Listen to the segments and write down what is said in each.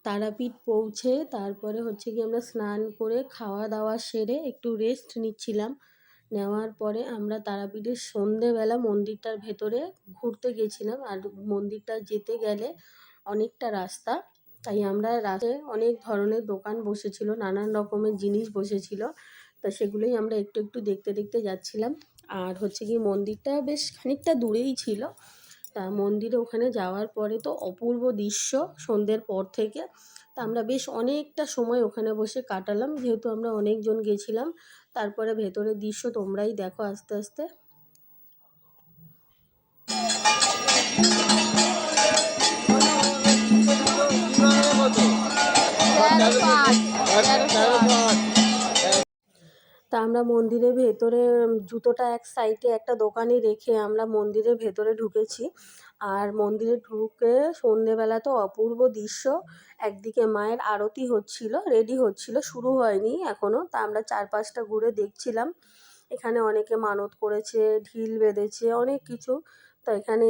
তারাপীঠ পৌঁছে তারপরে হচ্ছে কি আমরা স্নান করে খাওয়া দাওয়া সেরে একটু রেস্ট নিচ্ছিলাম। নেওয়ার পরে আমরা তারাপীঠের সন্ধেবেলা মন্দিরটার ভেতরে ঘুরতে গেছিলাম। আর মন্দিরটা যেতে গেলে অনেকটা রাস্তা, তাই আমরা রাস্তায় অনেক ধরনের দোকান বসেছিল, নানান রকমের জিনিস বসেছিল। তা সেগুলোই আমরা একটু একটু দেখতে দেখতে যাচ্ছিলাম। আর হচ্ছে কি মন্দিরটা বেশ খানিকটা দূরেই ছিল। তা মন্দিরে ওখানে যাওয়ার পরে তো অপূর্ব দৃশ্য সন্ধ্যের পর থেকে। তা আমরা বেশ অনেকটা সময় ওখানে বসে কাটালাম, যেহেতু আমরা অনেকজন গেছিলাম। তারপরে ভেতরের দৃশ্য তোমরাই দেখো আস্তে আস্তে। তা আমরা মন্দিরের ভেতরে জুতোটা এক সাইডে একটা দোকানে রেখে আমরা মন্দিরের ভেতরে ঢুকেছি। আর মন্দিরে ঢুকে সন্ধেবেলা তো অপূর্ব দৃশ্য। একদিকে মায়ের আরতি হচ্ছিল, রেডি হচ্ছিল, শুরু হয়নি এখনও। তা আমরা চারপাশটা ঘুরে দেখছিলাম। এখানে অনেকে মানত করেছে, ঢিল বেঁধেছে, অনেক কিছু। তা এখানে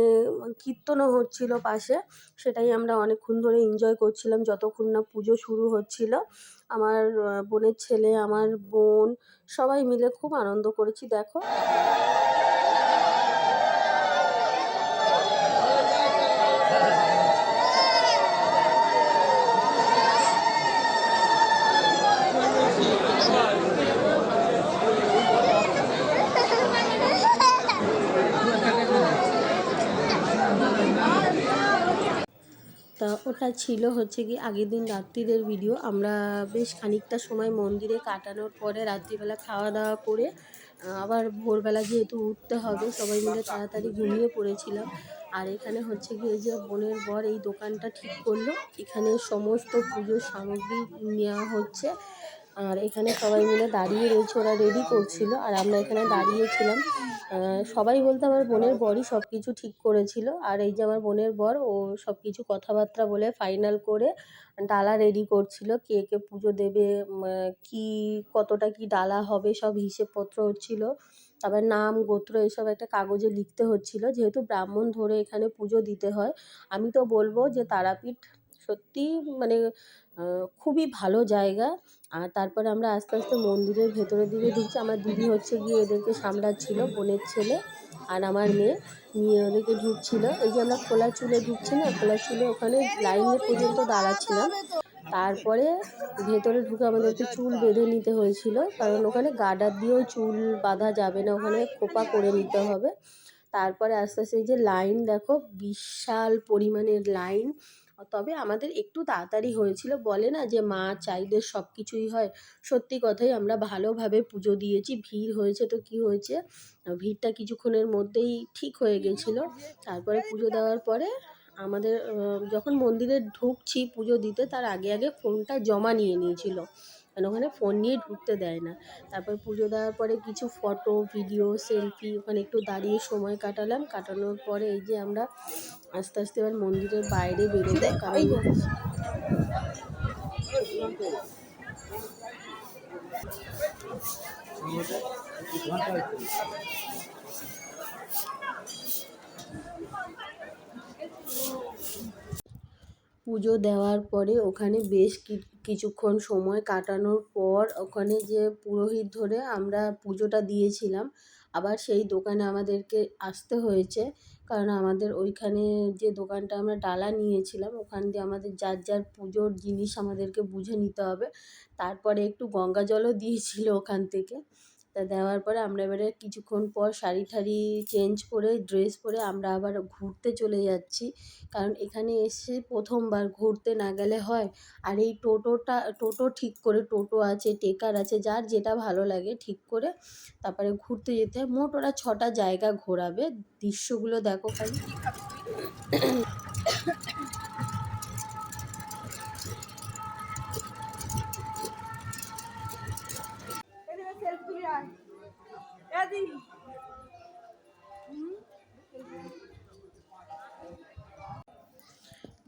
কীর্তনও হচ্ছিল পাশে, সেটাই আমরা অনেকক্ষণ ধরে এনজয় করছিলাম যতক্ষণ না পুজো শুরু হচ্ছিল। আমার বোনের ছেলে, আমার বোন, সবাই মিলে খুব আনন্দ করেছি দেখো। তা ওটা ছিল হচ্ছে কি আগের দিন রাত্রিরের ভিডিও। আমরা বেশ খানিকটা সময় মন্দিরে কাটানোর পরে রাত্রিবেলা খাওয়া দাওয়া করে আবার ভোরবেলা যেহেতু উঠতে হবে সবাই মিলে তাড়াতাড়ি ঘুমিয়ে পড়েছিলাম। আর এখানে হচ্ছে কি এই যে বোনের বর এই দোকানটা ঠিক করলো, এখানে সমস্ত পুজোর সামগ্রী নেওয়া হচ্ছে। আর এখানে সবাই মিলে দাঁড়িয়ে রয়েছে, ওরা রেডি করছিল আর আমরা এখানে দাঁড়িয়েছিলাম। সবাই বলতে আমার বোনের বরই সব কিছু ঠিক করেছিল। আর এই যে আমার বোনের বর, ও সব কিছু কথাবার্তা বলে ফাইনাল করে ডালা রেডি করছিল, কে কে পুজো দেবে, কি কতটা কি ডালা হবে সব হিসেবপত্র হচ্ছিল। তারপর নাম গোত্র এসব একটা কাগজে লিখতে হচ্ছিল, যেহেতু ব্রাহ্মণ ধরে এখানে পুজো দিতে হয়। আমি তো বলবো যে তারাপীঠ সত্যিই মানে খুবই ভালো জায়গা। আর তারপরে আমরা আস্তে আস্তে মন্দিরের ভেতরের দিকে ঢুকছি। আমার দিদি হচ্ছে গিয়ে এদেরকে সামলাচ্ছিল, বোনের ছেলে আর আমার মেয়ে নিয়ে ওদেরকে ঢুকছিল। এই যে আমরা খোলা চুলে ঢুকছি না, খোলা চুলে ওখানে লাইনে পর্যন্ত দাঁড়াচ্ছিলাম। তারপরে ভেতরে ঢুকে আমাদেরকে চুল বেঁধে নিতে হয়েছিল, কারণ ওখানে গার্ডার দিয়েও চুল বাঁধা যাবে না, ওখানে খোপা করে নিতে হবে। তারপরে আস্তে আস্তে এই যে লাইন দেখো, বিশাল পরিমাণের লাইন। তবে আমাদের একটু তাড়াতাড়ি হয়েছিল। বলে না যে মা চাইলে সব কিছুই হয়, সত্যি কথাই আমরা ভালোভাবে পুজো দিয়েছি। ভিড় হয়েছে তো কি হয়েছে, ভিড়টা কিছুক্ষণের মধ্যেই ঠিক হয়ে গেছিলো। তারপরে পুজো দেওয়ার পরে আমাদের যখন মন্দিরে ঢুকছি পুজো দিতে, তার আগে আগে ফোনটা জমা নিয়ে নিয়েছিল, কারণ ওখানে ফোন নিয়ে ঢুকতে দেয় না। তারপর পুজো দেওয়ার পরে কিছু ফটো ভিডিও সেলফি ওখানে একটু দাঁড়িয়ে সময় কাটালাম। কাটানোর পরে এই যে আমরা আস্তে আস্তে এবার মন্দিরের বাইরে বেরোবো, কারণ পুজো দেওয়ার পরে ওখানে বেশ কিছুক্ষণ সময় কাটানোর পর ওখানে যে পুরোহিত ধরে আমরা পুজোটা দিয়েছিলাম, আবার সেই দোকানে আমাদেরকে আসতে হয়েছে। কারণ আমাদের ওইখানে যে দোকানটা আমরা ডালা নিয়েছিলাম, ওখান দিয়ে আমাদের যার যার পুজোর জিনিস আমাদেরকে বুঝে নিতে হবে। তারপরে একটু গঙ্গা জলও দিয়েছিল ওখান থেকে। তা দেওয়ার পরে আমরা এবারে কিছুক্ষণ পর শাড়ি ঠাড়ি চেঞ্জ করে ড্রেস পরে আমরা আবার ঘুরতে চলে যাচ্ছি। কারণ এখানে এসে প্রথমবার, ঘুরতে না গেলে হয়। আর এই টোটো ঠিক করে, টোটো আছে, টেকার আছে, যার যেটা ভালো লাগে ঠিক করে তারপরে ঘুরতে যেতে হয়। মোট ওরা 6টা জায়গা ঘোরাবে। দৃশ্যগুলো দেখো খালি।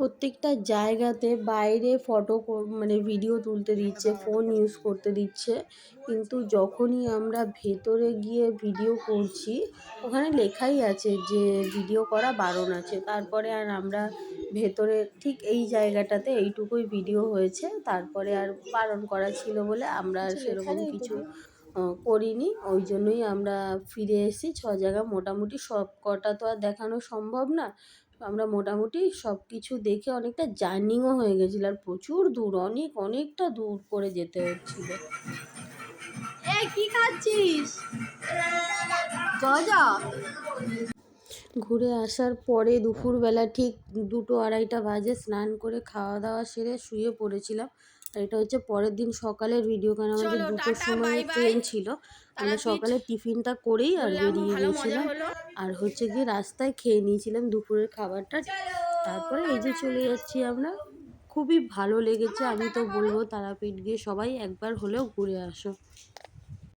প্রত্যেকটা জায়গাতে বাইরে ফটো মানে ভিডিও তুলতে দিচ্ছে, ফোন ইউজ করতে দিচ্ছে, কিন্তু যখনই আমরা ভেতরে গিয়ে ভিডিও করছি ওখানে লেখাই আছে যে ভিডিও করা বারণ আছে। তারপরে আর আমরা ভেতরে ঠিক এই জায়গাটাতে এইটুকুই ভিডিও হয়েছে, তারপরে আর বারণ করা ছিল বলে আমরা আর সেরকম কিছু করিনি। ওই জন্যই আমরা ফিরে এসেছি। 6 জায়গা মোটামুটি সব কটা তো আর দেখানো সম্ভব না। আমরা মোটামুটি সব কিছু দেখে অনেকটা জার্নিও হয়ে গেছিলো, আর প্রচুর দূর, অনেকটা দূর করে যেতে হচ্ছিল। এই কি খাচ্ছিস? যা ঘুরে আসার পরে দুপুরবেলা ঠিক 2-2:30 বাজে স্নান করে খাওয়া দাওয়া সেরে শুয়ে পড়েছিলাম। আর এটা হচ্ছে পরের দিন সকালের ভিডিও, কারণ আমাদের 2টোর সময় ট্রেন ছিল। আমরা সকালে টিফিনটা করেই আর বেরিয়ে গেছিলাম, আর হচ্ছে গিয়ে রাস্তায় খেয়ে নিয়েছিলাম দুপুরের খাবারটা। তারপরে এই যে চলে যাচ্ছি আমরা। খুবই ভালো লেগেছে, আমি তো বলবো তারাপীঠ গিয়ে সবাই একবার হলেও ঘুরে আসো।